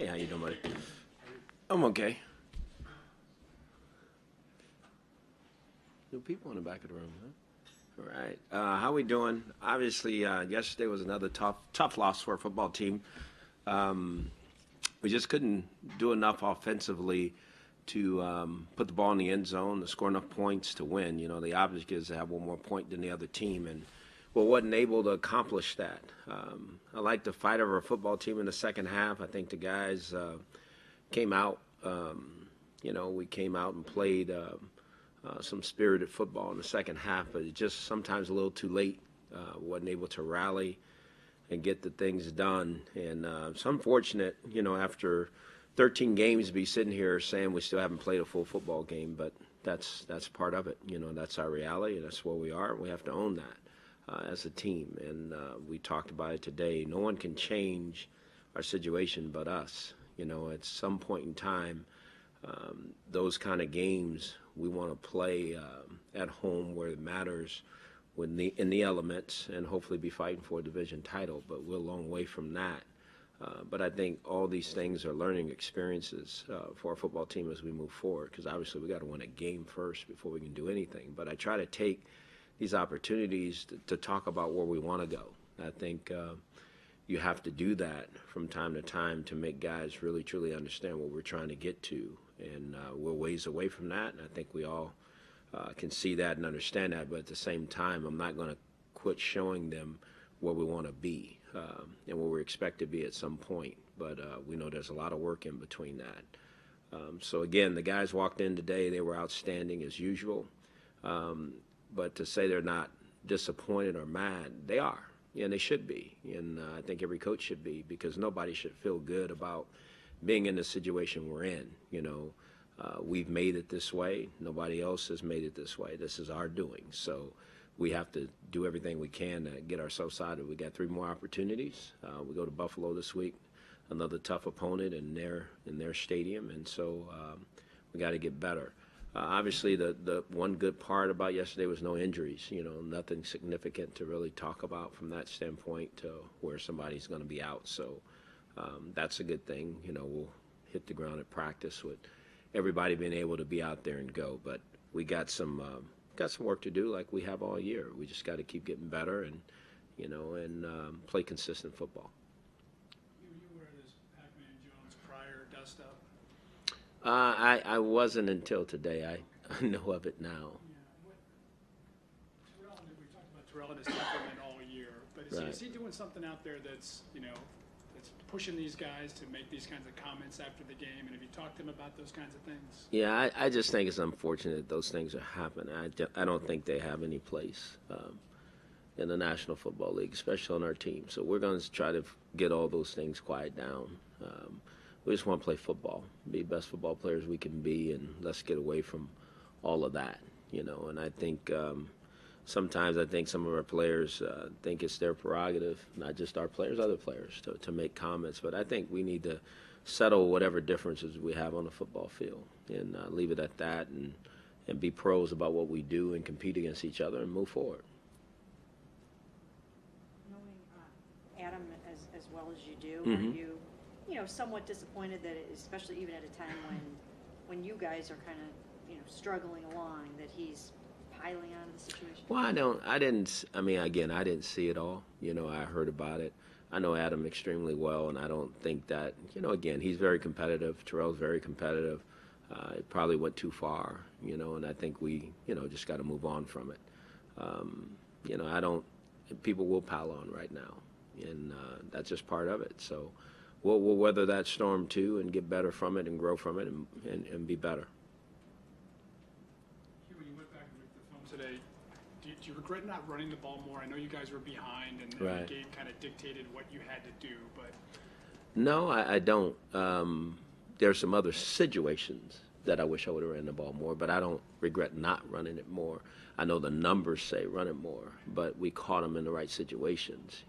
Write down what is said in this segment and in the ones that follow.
Hey, how you doing, buddy? I'm okay. New people in the back of the room, huh? All right. How we doing? Obviously, yesterday was another tough loss for our football team. Um, we just couldn't do enough offensively to put the ball in the end zone, to score enough points to win. You know, the object is to have one more point than the other team, and we wasn't able to accomplish that. I like the fight of our football team in the second half. I think the guys came out. We came out and played some spirited football in the second half, but it just sometimes a little too late. Wasn't able to rally and get the things done. And it's unfortunate, after 13 games to be sitting here saying we still haven't played a full football game, but that's part of it. That's our reality, and that's where we are. We have to own that as a team. And we talked about it today. No one can change our situation but us. At some point in time, those kind of games we want to play at home where it matters in the elements and hopefully be fighting for a division title, but we're a long way from that. But I think all these things are learning experiences for our football team as we move forward, because obviously we got to win a game first before we can do anything. But I try to take these opportunities to talk about where we want to go. I think you have to do that from time to time to make guys really, truly understand what we're trying to get to. And we're ways away from that, and I think we all can see that and understand that. But at the same time, I'm not going to quit showing them where we want to be and where we expect to be at some point. But we know there's a lot of work in between that. So, again, the guys walked in today. They were outstanding as usual. But to say they're not disappointed or mad, they are. And they should be. And I think every coach should be, because nobody should feel good about being in the situation we're in. We've made it this way. Nobody else has made it this way. This is our doing. So we have to do everything we can to get ourselves out of it. We got 3 more opportunities. We go to Buffalo this week, another tough opponent in their stadium, and so we got to get better. Obviously, the one good part about yesterday was no injuries. Nothing significant to really talk about from that standpoint to where somebody's going to be out. So that's a good thing. We'll hit the ground at practice with everybody being able to be out there and go. But we got some work to do, like we have all year. We just got to keep getting better and play consistent football. You were this Pac-Man Jones prior dust up. I wasn't until today. I know of it now. Yeah. We talked about Terrell and his temperament all year, but is he doing something out there that's pushing these guys to make these kinds of comments after the game? And have you talked to him about those kinds of things? Yeah, I just think it's unfortunate that those things are happening. I don't think they have any place in the National Football League, especially on our team. So we're going to try to get all those things quiet down. We just want to play football, be the best football players we can be, and let's get away from all of that, And I think sometimes some of our players think it's their prerogative, not just our players, other players, to make comments. But I think we need to settle whatever differences we have on the football field and leave it at that and be pros about what we do and compete against each other and move forward. Knowing Adam as well as you do, Mm-hmm. are you somewhat disappointed that, especially even at a time when you guys are kind of, struggling along, that he's piling on the situation? Well, I didn't see it all. I heard about it. I know Adam extremely well, and I don't think that, again, he's very competitive. Terrell's very competitive. It probably went too far, and I think we, just got to move on from it. People will pile on right now, and that's just part of it. So we'll weather that storm too and get better from it and grow from it and be better. When you went back and looked at the film today, do you regret not running the ball more? I know you guys were behind, and Right. the game kind of dictated what you had to do, but No, I don't. There's some other situations that I wish I would have ran the ball more, but I don't regret not running it more. I know the numbers say run it more, but we caught them in the right situations,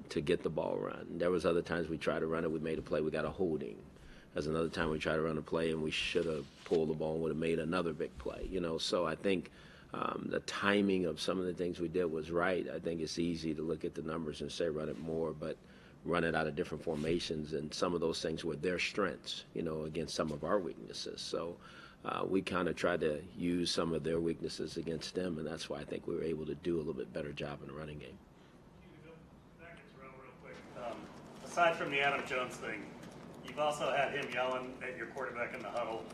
to get the ball run. There was other times we tried to run it, we made a play, we got a holding. There's another time we tried to run a play and we should have pulled the ball and would have made another big play. So I think the timing of some of the things we did was right. I think it's easy to look at the numbers and say run it more, but run it out of different formations, and some of those things were their strengths, against some of our weaknesses. So we kind of tried to use some of their weaknesses against them, and that's why I think we were able to do a little bit better job in the running game. Back to Terrell real quick. Aside from the Adam Jones thing, you've also had him yelling at your quarterback in the huddle.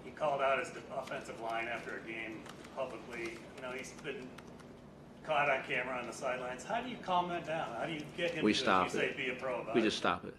He called out his offensive line after a game publicly. He's been caught on camera on the sidelines. How do you calm that down? How do you get him to, as you say, be a pro about it? We just stop it.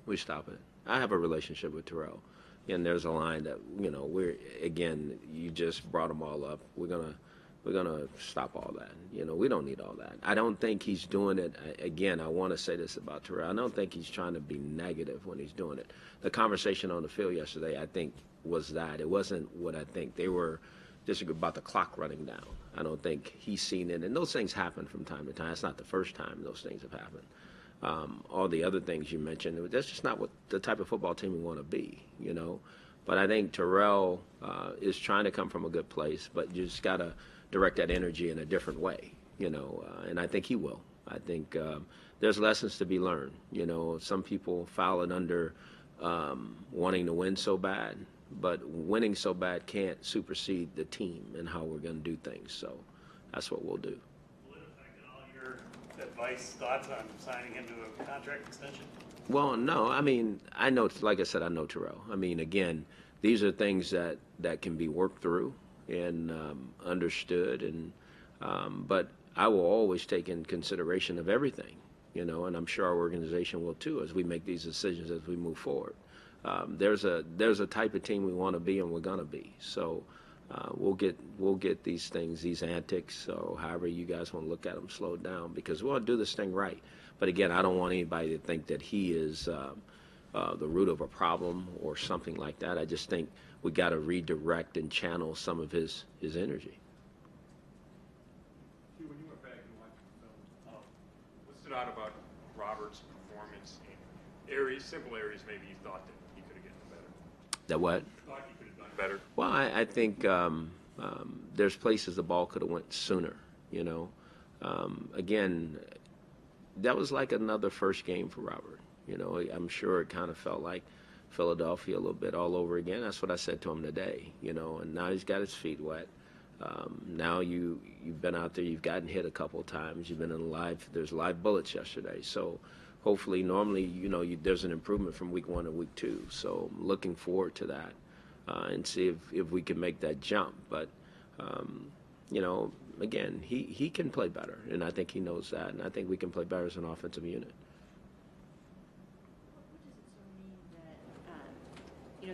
We stop it. I have a relationship with Terrell, and there's a line that you just brought them all up. We're gonna stop all that. We don't need all that. I don't think he's doing it. Again, I want to say this about Terrell. I don't think he's trying to be negative when he's doing it. The conversation on the field yesterday, I think, was that. It wasn't what I think. They were just about the clock running down. I don't think he's seen it. And those things happen from time to time. It's not the first time those things have happened. All the other things you mentioned, that's just not what the type of football team we want to be, But I think Terrell is trying to come from a good place, but you just got to direct that energy in a different way, and I think he will. I think there's lessons to be learned. Some people file it under wanting to win so bad, but winning so bad can't supersede the team and how we're going to do things. So that's what we'll do. Will it affect all your advice, thoughts on signing him to a contract extension? Well, no. I mean, I know, like I said, I know Terrell. I mean, again, these are things that can be worked through and understood, and but I will always take in consideration of everything, and I'm sure our organization will too as we make these decisions as we move forward. There's a type of team we want to be, and we're gonna be. So we'll get these things, these antics, or however you guys want to look at them, slowed down, because we want to do this thing right. But again, I don't want anybody to think that he is the root of a problem or something like that. I just think we got to redirect and channel some of his energy. When you went back and watched the film, what stood out about Robert's performance in simple areas maybe you thought that he could have gotten better? That what? Thought he could have done better? Well, I think there's places the ball could have went sooner, Again, that was like another first game for Robert. I'm sure it kind of felt like Philadelphia a little bit all over again. That's what I said to him today, and now he's got his feet wet. Now you've been out there, you've gotten hit a couple of times, you've been in there's live bullets yesterday. So hopefully, normally, there's an improvement from week 1 to week 2. So I'm looking forward to that and see if we can make that jump. But, again, he can play better, and I think he knows that, and I think we can play better as an offensive unit.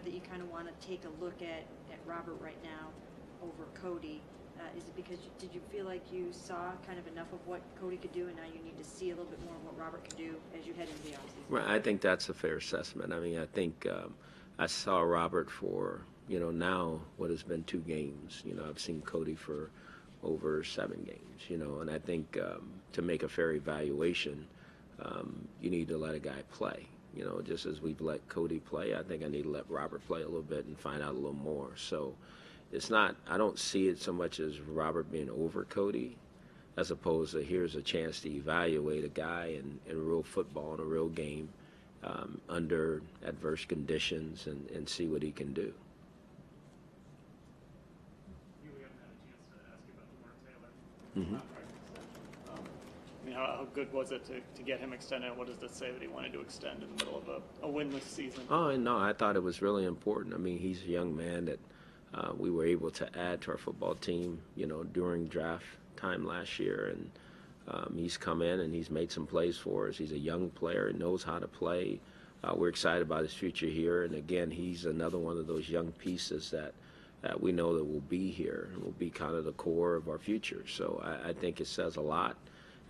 That you kind of want to take a look at Robert right now over Cody? Is it because did you feel like you saw kind of enough of what Cody could do, and now you need to see a little bit more of what Robert could do as you head into the offseason? Right, I think that's a fair assessment. I mean, I think I saw Robert for, now what has been 2 games. I've seen Cody for over 7 games, and I think to make a fair evaluation, you need to let a guy play. Just as we've let Cody play, I think I need to let Robert play a little bit and find out a little more. So it's not, I don't see it so much as Robert being over Cody, as opposed to here's a chance to evaluate a guy in real football, in a real game, under adverse conditions and see what he can do. We haven't had a chance to ask you about Lawrence Taylor. Mm-hmm. How good was it to get him extended? What does that say that he wanted to extend in the middle of a winless season? Oh, no, I thought it was really important. I mean, he's a young man that we were able to add to our football team, during draft time last year. And he's come in and he's made some plays for us. He's a young player and knows how to play. We're excited about his future here. And, again, he's another one of those young pieces that we know that will be here and will be kind of the core of our future. So I think it says a lot.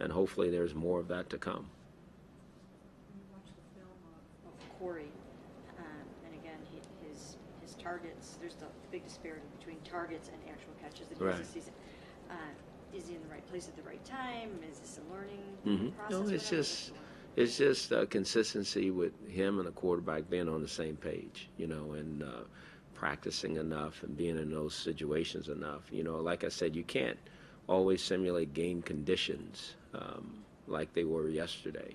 And hopefully there's more of that to come. When you watch the film of Corey, and again, his targets, there's the big disparity between targets and actual catches that he has this season. Is he in the right place at the right time? Is this a learning process? No, it's just consistency with him and the quarterback being on the same page, and practicing enough and being in those situations enough. Like I said, you can't always simulate game conditions like they were yesterday.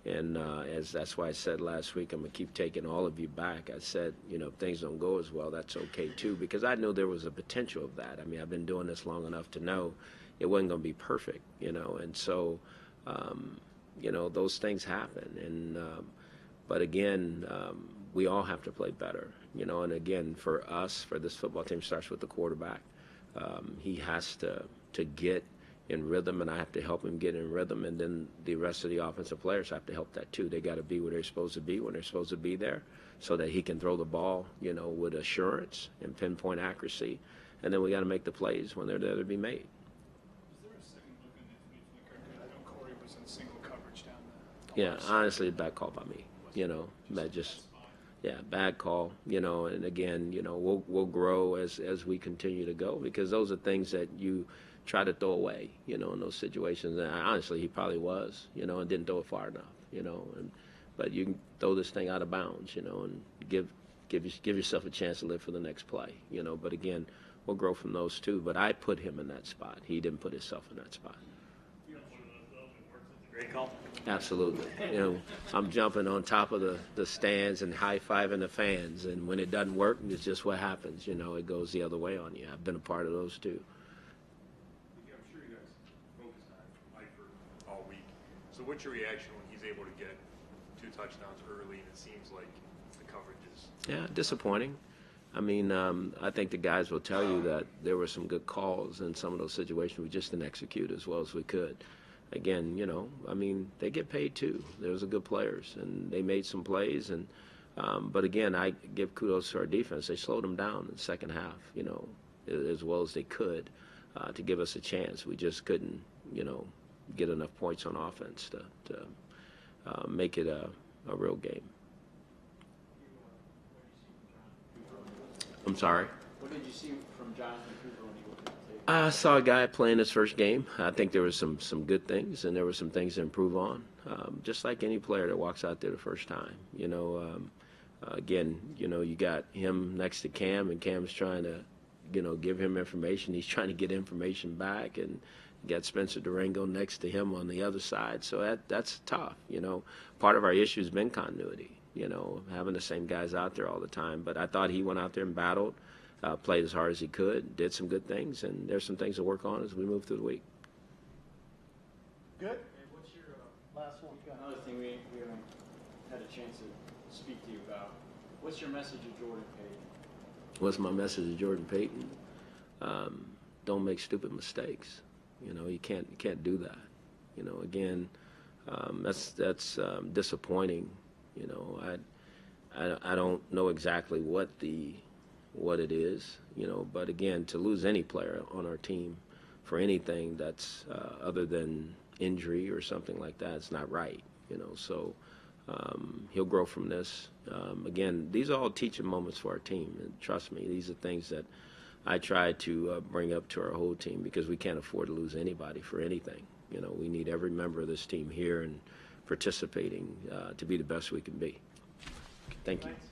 And as that's why I said last week, I'm going to keep taking all of you back. I said, you know, if things don't go as well, that's okay too, because I knew there was a potential of that. I mean, I've been doing this long enough to know it wasn't going to be perfect, you know, and so, you know, those things happen. And, but again, we all have to play better, you know, and again, for us, for this football team, starts with the quarterback. He has to get in rhythm, and I have to help him get in rhythm, and then the rest of the offensive players have to help that too. They got to be where they're supposed to be when they're supposed to be there, so that he can throw the ball, you know, with assurance and pinpoint accuracy, and then we got to make the plays when they're there to be made. Was there a second look in the flea flicker? I know Corey was in single coverage down the Yeah, honestly, bad call by me. You know, that just, yeah, bad call. You know, and again, you know, we'll grow as we continue to go, because those are things that you try to throw away, you know, in those situations. And honestly, he probably was, you know, and didn't throw it far enough, you know. But you can throw this thing out of bounds, you know, and give yourself a chance to live for the next play, you know. But again, we'll grow from those too. But I put him in that spot. He didn't put himself in that spot. Great call. Absolutely. You know, I'm jumping on top of the stands and high-fiving the fans, and when it doesn't work, it's just what happens. You know, it goes the other way on you. I've been a part of those too. Yeah, I'm sure you guys focused on Eifert all week. So what's your reaction when he's able to get 2 touchdowns early and it seems like the coverage is... Yeah, disappointing. I mean, I think the guys will tell you that there were some good calls in some of those situations. We just didn't execute as well as we could. Again, you know, I mean, they get paid too. Those are good players, and they made some plays. And but again, I give kudos to our defense. They slowed them down in the second half, you know, as well as they could to give us a chance. We just couldn't, you know, get enough points on offense to make it a real game. I'm sorry? What did you see from Jonathan Cooper when you looked at the tape? I saw a guy playing his first game. I think there were some good things, and there were some things to improve on. Just like any player that walks out there the first time, you know. Again, you know, you got him next to Cam, and Cam's trying to, you know, give him information. He's trying to get information back, and you got Spencer Durango next to him on the other side. So that's tough, you know. Part of our issue has been continuity, you know, having the same guys out there all the time. But I thought he went out there and battled. Played as hard as he could, did some good things, and there's some things to work on as we move through the week. Good. And what's your last one? Another thing we haven't had a chance to speak to you about. What's your message to Jordan Payton? What's my message to Jordan Payton? Don't make stupid mistakes. You know, you can't do that. You know, again, that's disappointing. You know, I don't know exactly what it is, you know, but again, to lose any player on our team for anything that's other than injury or something like that, it's not right, you know. So he'll grow from this. Again, these are all teaching moments for our team, and trust me, these are things that I try to bring up to our whole team, because we can't afford to lose anybody for anything. You know, we need every member of this team here and participating to be the best we can be. Thank you. Thanks.